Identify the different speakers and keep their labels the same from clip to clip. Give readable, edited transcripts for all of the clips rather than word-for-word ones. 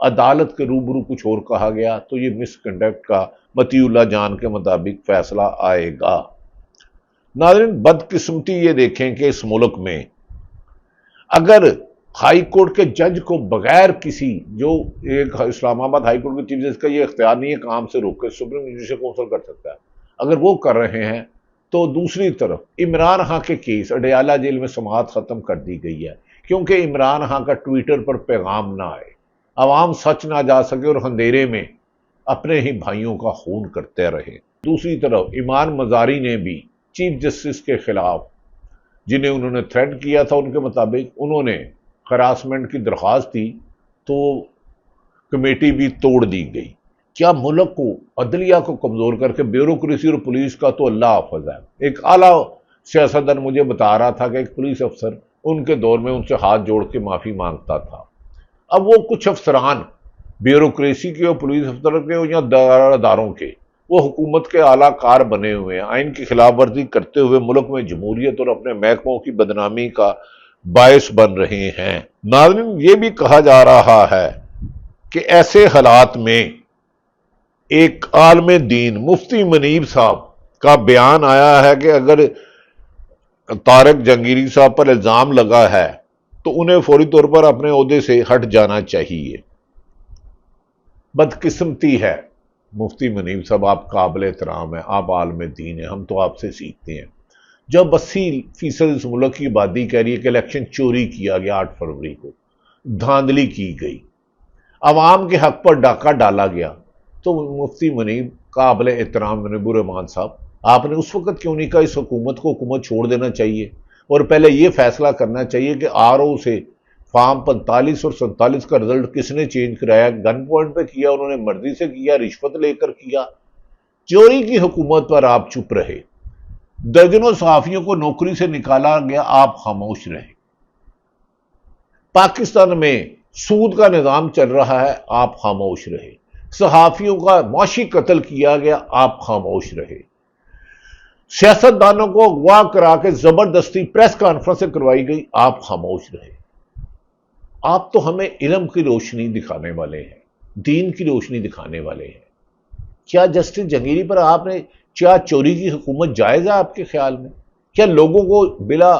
Speaker 1: عدالت کے روبرو کچھ اور کہا گیا تو یہ مس کنڈکٹ کا مطیع اللہ جان کے مطابق فیصلہ آئے گا۔ ناظرین، بدقسمتی یہ دیکھیں کہ اس ملک میں اگر ہائی کورٹ کے جج کو بغیر کسی، جو ایک اسلام آباد ہائی کورٹ کے چیف جسٹس کا یہ اختیار نہیں ہے کام سے روک کے، سپریم جوڈیشل کونسل کر سکتا ہے، اگر وہ کر رہے ہیں تو دوسری طرف عمران خان کے کیس اڈیالہ جیل میں سماعت ختم کر دی گئی ہے، کیونکہ عمران خان کا ٹویٹر پر پیغام نہ آئے، عوام سچ نہ جا سکے اور اندھیرے میں اپنے ہی بھائیوں کا خون کرتے رہے۔ دوسری طرف ایمان مزاری نے بھی چیف جسٹس کے خلاف، جنہیں انہوں نے تھریٹ کیا تھا، ان کے مطابق انہوں نے ہراسمنٹ کی درخواست دی تو کمیٹی بھی توڑ دی گئی۔ کیا ملک کو، عدلیہ کو کمزور کر کے بیوروکریسی اور پولیس کا تو اللہ حافظ ہے۔ ایک اعلیٰ سیاستدان مجھے بتا رہا تھا کہ ایک پولیس افسر ان کے دور میں ان سے ہاتھ جوڑ کے معافی مانگتا تھا۔ اب وہ کچھ افسران بیوروکریسی کے اور پولیس افسر کے یا اداروں کے، وہ حکومت کے اعلیٰ کار بنے ہوئے ہیں، آئین کی خلاف ورزی کرتے ہوئے ملک میں جمہوریت اور اپنے محکموں کی بدنامی کا باعث بن رہے ہیں۔ ناظرین، یہ بھی کہا جا رہا ہے کہ ایسے حالات میں ایک عالم دین مفتی منیب صاحب کا بیان آیا ہے کہ اگر طارق جہانگیری صاحب پر الزام لگا ہے تو انہیں فوری طور پر اپنے عہدے سے ہٹ جانا چاہیے۔ بدقسمتی ہے مفتی منیب صاحب، آپ قابل احترام ہیں، آپ عالم دین ہیں، ہم تو آپ سے سیکھتے ہیں۔ جب 80% اس ملک کی آبادی کہہ رہی ہے کہ الیکشن چوری کیا گیا، 8 فروری کو دھاندلی کی گئی، عوام کے حق پر ڈاکہ ڈالا گیا، تو مفتی منیب قابل احترام منیب الرحمان صاحب، آپ نے اس وقت کیوں نہیں کہا اس حکومت کو حکومت چھوڑ دینا چاہیے اور پہلے یہ فیصلہ کرنا چاہیے کہ RO سے فارم 45 اور 47 کا رزلٹ کس نے چینج کرایا؟ گن پوائنٹ پہ کیا، انہوں نے مرضی سے کیا، رشوت لے کر کیا؟ چوری کی حکومت پر آپ چپ رہے، درجنوں صحافیوں کو نوکری سے نکالا گیا، آپ خاموش رہے، پاکستان میں سود کا نظام چل رہا ہے، آپ خاموش رہے، صحافیوں کا معاشی قتل کیا گیا، آپ خاموش رہے، سیاستدانوں کو اغوا کرا کے زبردستی پریس کانفرنس سے کروائی گئی، آپ خاموش رہے۔ آپ تو ہمیں علم کی روشنی دکھانے والے ہیں، دین کی روشنی دکھانے والے ہیں۔ کیا جسٹس جہانگیری پر آپ نے، کیا چوری کی حکومت جائز ہے آپ کے خیال میں؟ کیا لوگوں کو بلا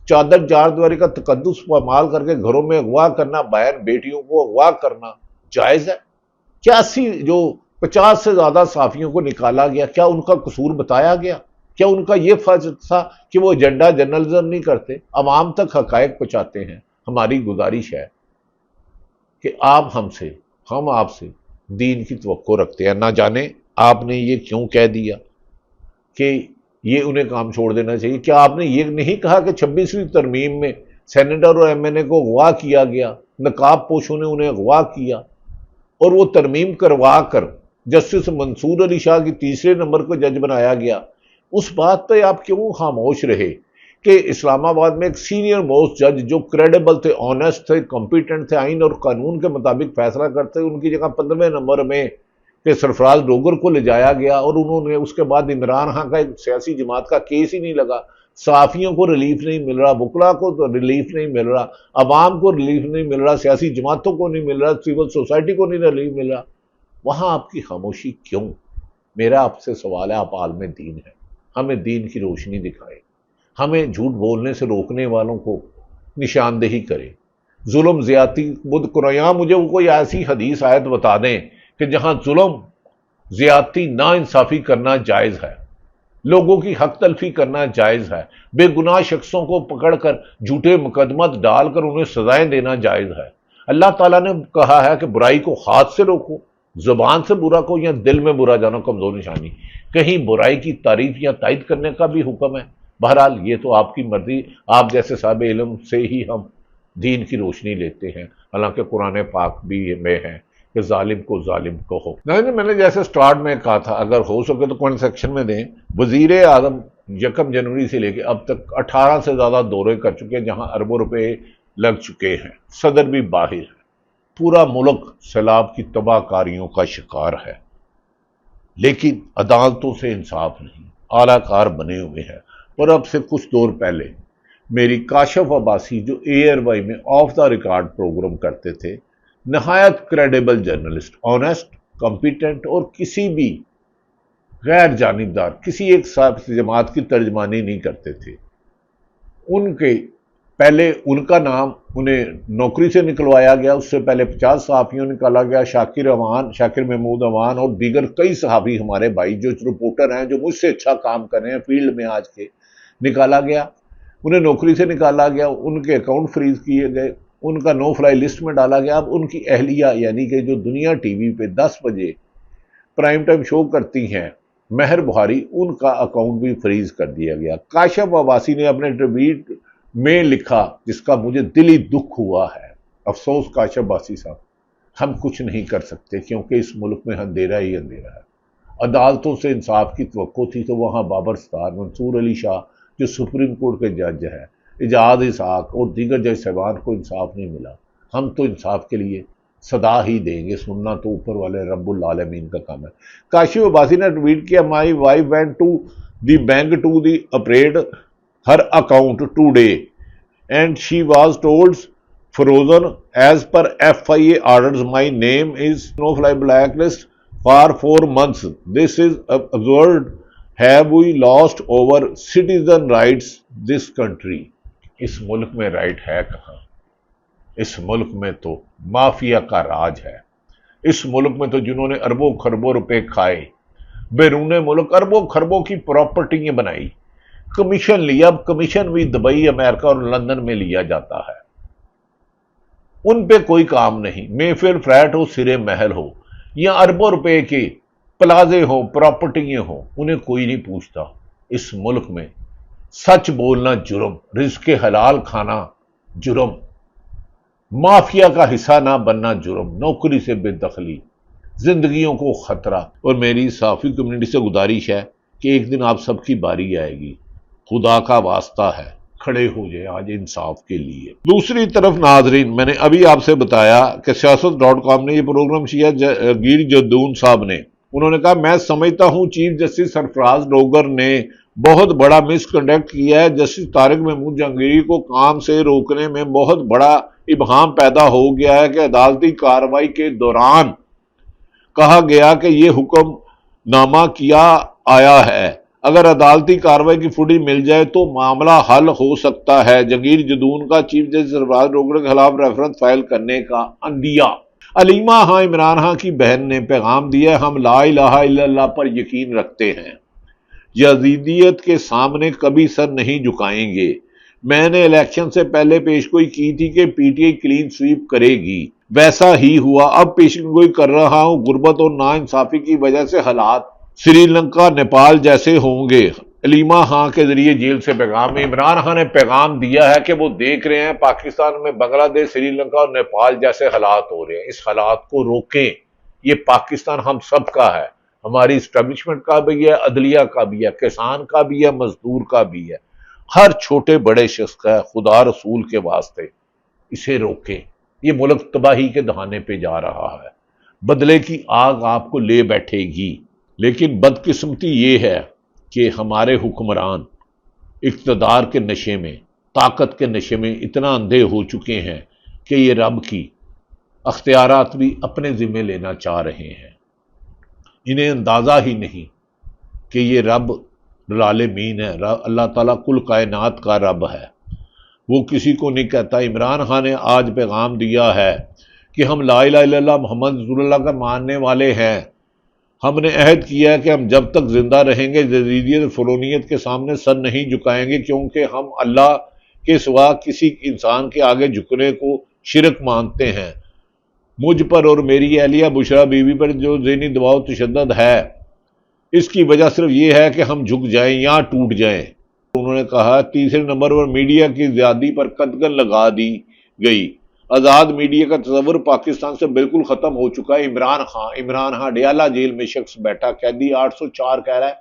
Speaker 1: چادر چاردیواری کا تقدس پامال کر کے گھروں میں اغوا کرنا، بہن بیٹیوں کو اغوا کرنا جائز ہے؟ کیا 50 سے زیادہ صحافیوں کو نکالا گیا، کیا ان کا قصور بتایا گیا؟ کیا ان کا یہ فرض تھا کہ وہ ایجنڈا جرنلزم نہیں کرتے، عوام تک حقائق پہنچاتے ہیں؟ ہماری گزارش ہے کہ ہم آپ سے دین کی توقع رکھتے ہیں۔ نہ جانے آپ نے یہ کیوں کہہ دیا کہ یہ انہیں کام چھوڑ دینا چاہیے؟ کیا آپ نے یہ نہیں کہا کہ 26ویں ترمیم میں سینیٹر اور MNA کو اغوا کیا گیا، نقاب پوشوں نے انہیں اغوا کیا اور وہ ترمیم کروا کر جسٹس منصور علی شاہ کی 3 نمبر کو جج بنایا گیا؟ اس بات پہ آپ کیوں خاموش رہے کہ اسلام آباد میں ایک سینئر موسٹ جج جو کریڈیبل تھے، آنیسٹ تھے، کمپیٹنٹ تھے، آئین اور قانون کے مطابق فیصلہ کرتے، ان کی جگہ 15 نمبر میں کہ سرفراز ڈوگر کو لے جایا گیا اور انہوں نے اس کے بعد عمران خان کا ایک سیاسی جماعت کا کیس ہی نہیں لگا، صحافیوں کو ریلیف نہیں مل رہا، وکلاء کو تو ریلیف نہیں مل رہا، عوام کو ریلیف نہیں مل رہا، سیاسی جماعتوں کو نہیں مل رہا، سول سوسائٹی کو نہیں ریلیف مل رہا، وہاں آپ کی خاموشی کیوں؟ میرا آپ سے سوال ہے، آپ عالم دین ہیں، ہمیں دین کی روشنی دکھائے، ہمیں جھوٹ بولنے سے روکنے والوں کو نشاندہی کرے، ظلم زیادتی یہاں مجھے کوئی ایسی حدیث آیت بتا دیں کہ جہاں ظلم زیادتی نا انصافی کرنا جائز ہے، لوگوں کی حق تلفی کرنا جائز ہے، بے گناہ شخصوں کو پکڑ کر جھوٹے مقدمات ڈال کر انہیں سزائیں دینا جائز ہے۔ اللہ تعالیٰ نے کہا ہے کہ برائی کو ہاتھ سے روکو، زبان سے برا کو یا دل میں برا جانا کمزور نشانی، کہیں برائی کی تعریف یا تائید کرنے کا بھی حکم ہے۔ بہرحال یہ تو آپ کی مرضی، آپ جیسے صاحب علم سے ہی ہم دین کی روشنی لیتے ہیں، حالانکہ قرآن پاک بھی میں ہے کہ ظالم کو ظالم کہو۔ نہیں، میں نے جیسے سٹارٹ میں کہا تھا، اگر ہو سکے تو کمنٹ سیکشن میں دیں۔ وزیر اعظم 1 جنوری سے لے کے اب تک 18 سے زیادہ دورے کر چکے ہیں جہاں اربوں روپے لگ چکے ہیں، صدر بھی باہر ہے، پورا ملک سیلاب کی تباہ کاریوں کا شکار ہے، لیکن عدالتوں سے انصاف نہیں، اعلیٰ کار بنے ہوئے ہیں۔ اور اب سے کچھ دور پہلے میری کاشف عباسی جو ARY میں آف دا ریکارڈ پروگرام کرتے تھے، نہایت کریڈیبل جرنلسٹ، آنیسٹ، کمپیٹنٹ اور کسی بھی غیر جانبدار کسی ایک صاحب جماعت کی ترجمانی نہیں کرتے تھے۔ ان کے پہلے ان کا نام انہیں نوکری سے نکلوایا گیا، اس سے پہلے 50 صحافیوں نکالا گیا، شاکر محمود اوان اور دیگر کئی صحافی ہمارے بھائی جو رپورٹر ہیں، جو مجھ سے اچھا کام کر رہے ہیں فیلڈ میں آج کے، نکالا گیا، انہیں نوکری سے نکالا گیا، ان کے اکاؤنٹ فریز کیے گئے، ان کا نو فلائی لسٹ میں ڈالا گیا۔ اب ان کی اہلیہ یعنی کہ جو دنیا ٹی وی پہ 10 بجے پرائم ٹائم شو کرتی ہیں، مہر بہاری، ان کا اکاؤنٹ بھی فریز کر دیا گیا۔ کاشف عباسی نے اپنے ٹویٹ میں لکھا، جس کا مجھے دلی دکھ ہوا ہے، افسوس کاشف عباسی صاحب، ہم کچھ نہیں کر سکتے کیونکہ اس ملک میں اندھیرا ہی اندھیرا ہے۔ عدالتوں سے انصاف کی توقع تھی تو وہاں بابر ستار، منصور علی شاہ جو سپریم کورٹ کے جج ہے، اجاد اسحاق اور دیگر جج صاحبان کو انصاف نہیں ملا۔ ہم تو انصاف کے لیے صدا ہی دیں گے، سننا تو اوپر والے رب العالمین کا کام ہے۔ کاشف عباسی نے ٹویٹ کیا، my wife went to the bank to the upgrade her account today and she was told frozen as per FIA orders. My name is no fly blacklist for 4 months. This is absurd. Have we lost our citizen rights this country? اس ملک میں right ہے کہاں؟ اس ملک میں تو mafia کا راج ہے۔ اس ملک میں تو جنہوں نے اربوں خربوں روپے کھائے، بیرون ملک اربوں خربوں کی پراپرٹیاں بنائی، کمیشن لیا، اب کمیشن بھی دبئی، امریکہ اور لندن میں لیا جاتا ہے، ان پہ کوئی کام نہیں۔ محفل فلیٹ ہو، سرے محل ہو، یا اربوں روپے کے پلازے ہو، پراپرٹیاں ہو، انہیں کوئی نہیں پوچھتا۔ اس ملک میں سچ بولنا جرم، رزق حلال کھانا جرم، مافیا کا حصہ نہ بننا جرم، نوکری سے بے دخلی، زندگیوں کو خطرہ۔ اور میری صحافی کمیونٹی سے گزارش ہے کہ ایک دن آپ سب کی باری آئے گی، خدا کا واسطہ ہے کھڑے ہو جائے آج انصاف کے لیے۔ دوسری طرف ناظرین، میں نے ابھی آپ سے بتایا کہ سیاست.com نے یہ پروگرام کیا، گیر جدون صاحب نے، انہوں نے کہا، میں سمجھتا ہوں چیف جسٹس سرفراز ڈوگر نے بہت بڑا مس کنڈکٹ کیا ہے۔ جسٹس طارق محمود جہانگیری کو کام سے روکنے میں بہت بڑا ابہام پیدا ہو گیا ہے کہ عدالتی کارروائی کے دوران کہا گیا کہ یہ حکم نامہ کیا آیا ہے، اگر عدالتی کارروائی کی فوٹیج مل جائے تو معاملہ حل ہو سکتا ہے۔ جہانگیر جدون کا چیف جسٹس سرفراز ڈوگر کے خلاف ریفرنس فائل کرنے کا عندیہ۔ علیمہ خان عمران خان کی بہن نے پیغام دیا ہے، ہم لا الہ الا اللہ پر یقین رکھتے ہیں، یزیدیت کے سامنے کبھی سر نہیں جھکائیں گے۔ میں نے الیکشن سے پہلے پیشگوئی کی تھی کہ P T I clean sweep کرے گی، ویسا ہی ہوا۔ اب پیشگوئی کر رہا ہوں، غربت اور ناانصافی کی وجہ سے حالات سری لنکا، نیپال جیسے ہوں گے۔ علیمہ خان کے ذریعے جیل سے پیغام۔ عمران خان نے پیغام دیا ہے کہ وہ دیکھ رہے ہیں پاکستان میں بنگلہ دیش، سری لنکا اور نیپال جیسے حالات ہو رہے ہیں، اس حالات کو روکیں۔ یہ پاکستان ہم سب کا ہے، ہماری اسٹیبلشمنٹ کا بھی ہے، عدلیہ کا بھی ہے، کسان کا بھی ہے، مزدور کا بھی ہے، ہر چھوٹے بڑے شخص کا ہے۔ خدا رسول کے واسطے اسے روکیں، یہ ملک تباہی کے دہانے پہ جا رہا ہے، بدلے کی آگ آپ کو لے بیٹھے گی۔ لیکن بدقسمتی یہ ہے کہ ہمارے حکمران اقتدار کے نشے میں، طاقت کے نشے میں اتنا اندھے ہو چکے ہیں کہ یہ رب کی اختیارات بھی اپنے ذمہ لینا چاہ رہے ہیں۔ انہیں اندازہ ہی نہیں کہ یہ رب العالمین ہے، اللہ تعالیٰ کل کائنات کا رب ہے، وہ کسی کو نہیں کہتا۔ عمران خان نے آج پیغام دیا ہے کہ ہم لا الہ الا اللہ محمد رسول اللہ کا ماننے والے ہیں، ہم نے عہد کیا ہے کہ ہم جب تک زندہ رہیں گے یزیدیت فرونیت کے سامنے سر نہیں جھکائیں گے، کیونکہ ہم اللہ کے سوا کسی انسان کے آگے جھکنے کو شرک مانتے ہیں۔ مجھ پر اور میری اہلیہ بشرا بیوی پر جو ذہنی دباؤ و تشدد ہے، اس کی وجہ صرف یہ ہے کہ ہم جھک جائیں یا ٹوٹ جائیں۔ انہوں نے کہا، تیسرے نمبر پر میڈیا کی زیادتی پر قدغن لگا دی گئی، آزاد میڈیا کا تصور پاکستان سے بالکل ختم ہو چکا ہے۔ عمران خان ڈیالہ جیل میں شخص بیٹھا، قیدی 804 کہہ رہا ہے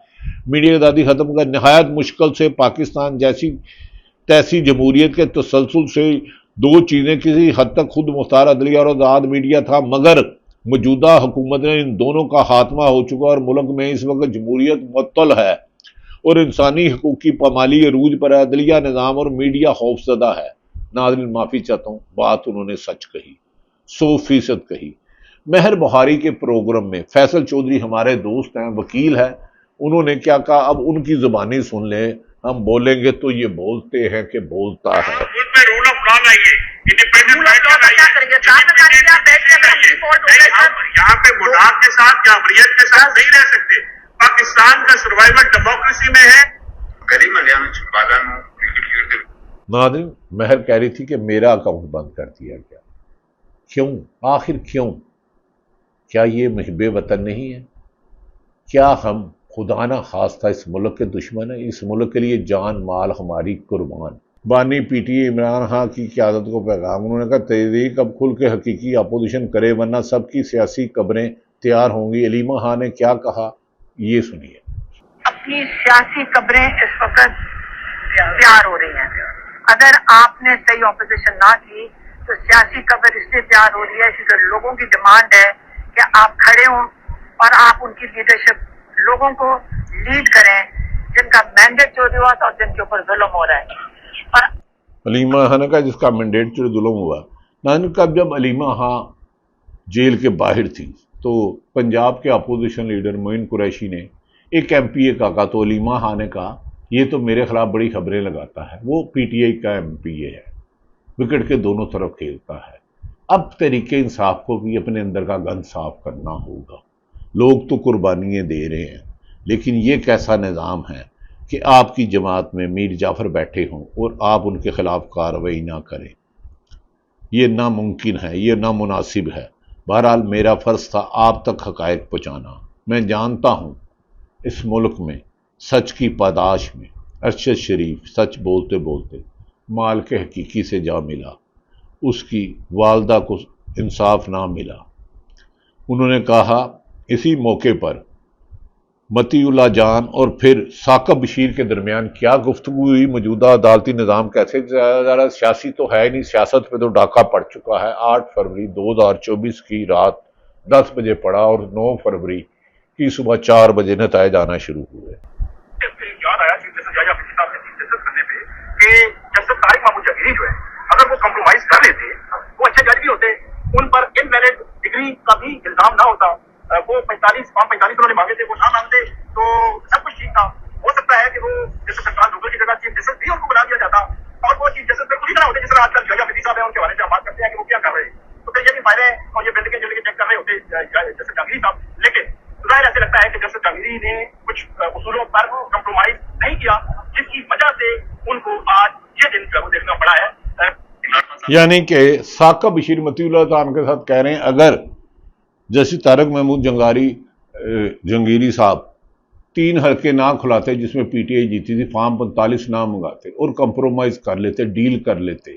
Speaker 1: میڈیا کی آزادی ختم کر نہایت مشکل سے پاکستان جیسی تیسی جمہوریت کے تسلسل سے دو چیزیں کسی حد تک خود مختار عدلیہ اور آزاد میڈیا تھا، مگر موجودہ حکومت نے ان دونوں کا خاتمہ ہو چکا اور ملک میں اس وقت جمہوریت معطل ہے اور انسانی حقوق کی پامالی عروج پر ہے، عدلیہ نظام اور میڈیا خوفزدہ ہے۔ ناظرین معافی چاہتا ہوں، بات انہوں نے سچ کہی۔ 100% کہی۔ مہر بہاری کے پروگرام میں فیصل چودھری ہمارے دوست ہیں، وکیل ہیں، انہوں نے کیا کہا، اب ان کی زبانی سن لیں، ہم بولیں گے تو یہ بولتے ہیں کہ بولتا ہے۔
Speaker 2: رول آف لا لائیے، انڈیپینڈنٹ یہاں پہ مناف کے ساتھ جمہوریت کے ساتھ نہیں رہ سکتے۔ پاکستان کا سروائیول ڈیموکریسی میں ہے۔
Speaker 1: ناظرین، مہر کہہ رہی تھی کہ میرا اکاؤنٹ بند کر دیا گیا، کیوں؟ آخر کیوں؟ کیا یہ محب وطن نہیں ہے؟ کیا ہم خدا نہ خواستہ اس ملک کے دشمن ہیں؟ اس ملک کے لیے جان مال ہماری قربان۔ بانی P T A Imran Khan کی قیادت کو پیغام، انہوں نے کہا تحریک اب کھل کے حقیقی اپوزیشن کرے ورنہ سب کی سیاسی قبریں تیار ہوں گی۔ علیمہ خان نے کیا کہا، یہ سنیے۔
Speaker 3: اپنی سیاسی قبریں اس وقت تیار ہو رہی ہیں۔ اگر آپ نے صحیح اپوزیشن نہ کی تو سیاسی قبر اس لیے تیار ہو رہی ہے کیونکہ لوگوں کی ڈیمانڈ ہے کہ آپ کھڑے ہوں اور آپ ان کی لیڈرشپ لوگوں کو لیڈ کریں جن کا مینڈیٹ چوری ہوا تھا اور جن کے اوپر ظلم ہو رہا ہے۔ اور
Speaker 1: علیمہ خان کا جس کا مینڈیٹ چوری ظلم ہوا، ناظرین کب جب علیمہ خان جیل کے باہر تھی تو پنجاب کے اپوزیشن لیڈر معین قریشی نے ایک ایم پی اے کا کہا، تو علیمہ خان نے کہا یہ تو میرے خلاف بڑی خبریں لگاتا ہے، وہ پی ٹی آئی کا ایم پی اے ہے، وکٹ کے دونوں طرف کھیلتا ہے۔ اب تحریک انصاف کو بھی اپنے اندر کا گند صاف کرنا ہوگا۔ لوگ تو قربانیاں دے رہے ہیں، لیکن یہ کیسا نظام ہے کہ آپ کی جماعت میں میر جعفر بیٹھے ہوں اور آپ ان کے خلاف کارروائی نہ کریں؟ یہ ناممکن ہے، یہ نامناسب ہے۔ بہرحال میرا فرض تھا آپ تک حقائق پہنچانا۔ میں جانتا ہوں اس ملک میں سچ کی پاداش میں ارشد شریف سچ بولتے بولتے مال کے حقیقی سے جا ملا، اس کی والدہ کو انصاف نہ ملا۔ انہوں نے کہا اسی موقع پر متی اللہ جان اور پھر ثاقب بشیر کے درمیان کیا گفتگو ہوئی، موجودہ عدالتی نظام کیسے چلایا جا رہا ہے، سیاسی تو ہے نہیں، سیاست پہ تو ڈاکہ پڑ چکا ہے۔ 8 فروری 2024 کی رات 10 بجے پڑا اور 9 فروری کی صبح 4 بجے نتائج آنا شروع ہوئے۔
Speaker 2: یاد آیا چیف جسٹس یحییٰ فقیہ صاحب نے چیف جسٹس کرنے پہ کہ جسٹس طارق محمود جہگیری جو ہے اگر وہ کمپرومائز کر لیتے وہ اچھے جج بھی ہوتے، ان پر انویلڈ ڈگری کا بھی الزام نہ ہوتا، وہ 45 انہوں نے مانگے تھے، وہ نہ مانگتے تو سب کچھ ٹھیک تھا۔ ہو سکتا ہے کہ وہ جسٹس سرفراز ڈوگر کی جگہ چیف جسٹس بھی ان کو بنا دیا جاتا اور وہ چیف جسٹس بالکل ہی طرح ہوتے جس طرح آج کل یحییٰ فقیہ صاحب ہیں، ان کے بارے میں بات کرتے ہیں کہ وہ کیا کر رہے ہیں، تو پھر یہ بھی فائدے اور یہ بلڈنگیں جو چیک کر رہے ہوتے جسٹس جہانگیری صاحب۔ لیکن ظاہر ایسے لگتا ہے کہ جسٹس جہانگیری نے کچھ اصولوں پر کمپرومائز نہیں کیا، جس کی وجہ سے ان کو آج یہ دن جو دیکھنا پڑا ہے۔
Speaker 1: یعنی کہ ثاقب بشیر متی اللہ خان کے ساتھ کہہ رہے ہیں اگر جسٹس طارق محمود جہانگیری صاحب 3 حلقے نہ کھلاتے جس میں پی ٹی آئی جیتی تھی، فارم 45 نہ منگاتے اور کمپرومائز کر لیتے، ڈیل کر لیتے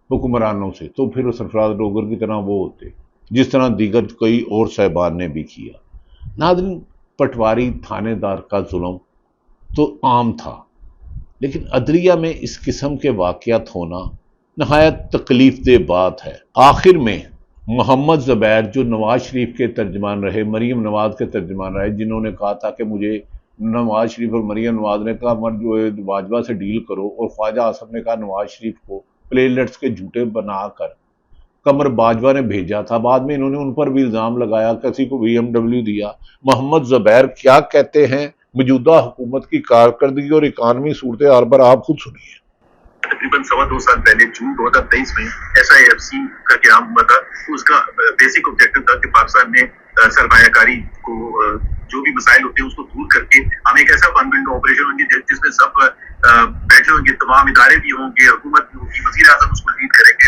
Speaker 1: حکمرانوں سے، تو پھر وہ سرفراز ڈوگر کی طرح وہ ہوتے جس طرح دیگر کئی اور صاحبان نے بھی کیا۔ ناظرین، پٹواری تھانے دار کا ظلم تو عام تھا، لیکن عدلیہ میں اس قسم کے واقعات ہونا نہایت تکلیف دہ بات ہے۔ آخر میں محمد زبیر جو نواز شریف کے ترجمان رہے، مریم نواز کے ترجمان رہے، جنہوں نے کہا تھا کہ مجھے نواز شریف اور مریم نواز نے کہا مر جو ہے باجوہ سے ڈیل کرو، اور خواجہ آصف نے کہا نواز شریف کو پلیلٹس کے جھوٹے بنا کر قمر باجوہ نے بھیجا تھا، بعد میں انہوں نے ان پر بھی الزام لگایا، کسی کو BMW دیا۔ محمد زبیر کیا کہتے ہیں موجودہ حکومت کی کارکردگی اور اکانومی صورتحال پر، آپ خود سنیے۔
Speaker 2: تقریباً 2.25 سال پہلے جون 2023 میں SIFC کا قیام ہوا تھا۔ اس کا بیسک آبجیکٹو تھا کہ پاکستان میں سرمایہ کاری کو جو بھی مسائل ہوتے ہیں اس کو دور کر کے ہم ایک ایسا فن بلڈ آپریشن ہوں گے جس میں سب بیٹھے ہوں گے، تمام ادارے بھی ہوں گے، حکومت بھی ہوگی، وزیر اعظم اس کو لیڈ کریں گے۔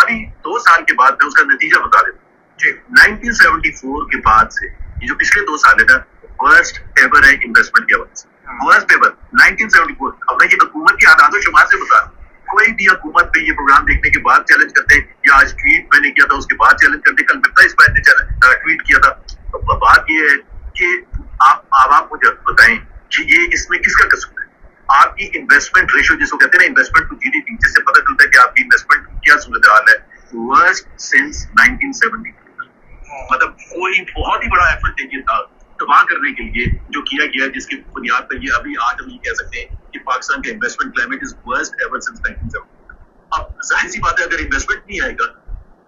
Speaker 2: ابھی 2 سال کے بعد میں اس کا نتیجہ بتا دیتا ہوں۔ 1974 کے بعد سے یہ جو پچھلے 2 سال ہے نا، ورسٹ ایور ہے انویسٹمنٹ کے حوالے سے، ورسٹ ایور 1974۔ اب میں یہ حکومت کی اعداد و شمار سے بتا رہا ہوں، کوئی بھی حکومت پہ یہ پروگرام دیکھنے کے بعد چیلنج کرتے ہیں، یا آج ٹویٹ میں نے کیا تھا اس کے بعد چیلنج کرتے، کل مفتا اسماعیل نے ٹویٹ کیا تھا۔ بات یہ ہے کہ آپ مجھے بتائیں کہ یہ اس میں کس کا قصور ہے؟ آپ کی انویسٹمنٹ ریشو جس کو کہتے ہیں نا، انویسٹمنٹ ٹو GDP، جس سے پتہ چلتا ہے کہ آپ کی انویسٹمنٹ کی کیا صورتحال ہے، ورسٹ سنس 1970۔ مطلب کوئی بہت ہی بڑا ایفرٹ ہے یہ تھا تباہ کرنے کے لیے جو کیا گیا، جس کی بنیاد پر یہ ابھی آج ہم یہ کہہ سکتے ہیں کہ پاکستان کا انویسٹمنٹ کلائمیٹ از ورسٹ ایور سنس 1970۔ اب ظاہر سی بات ہے اگر انویسٹمنٹ نہیں آئے گا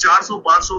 Speaker 2: 400-500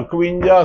Speaker 1: 51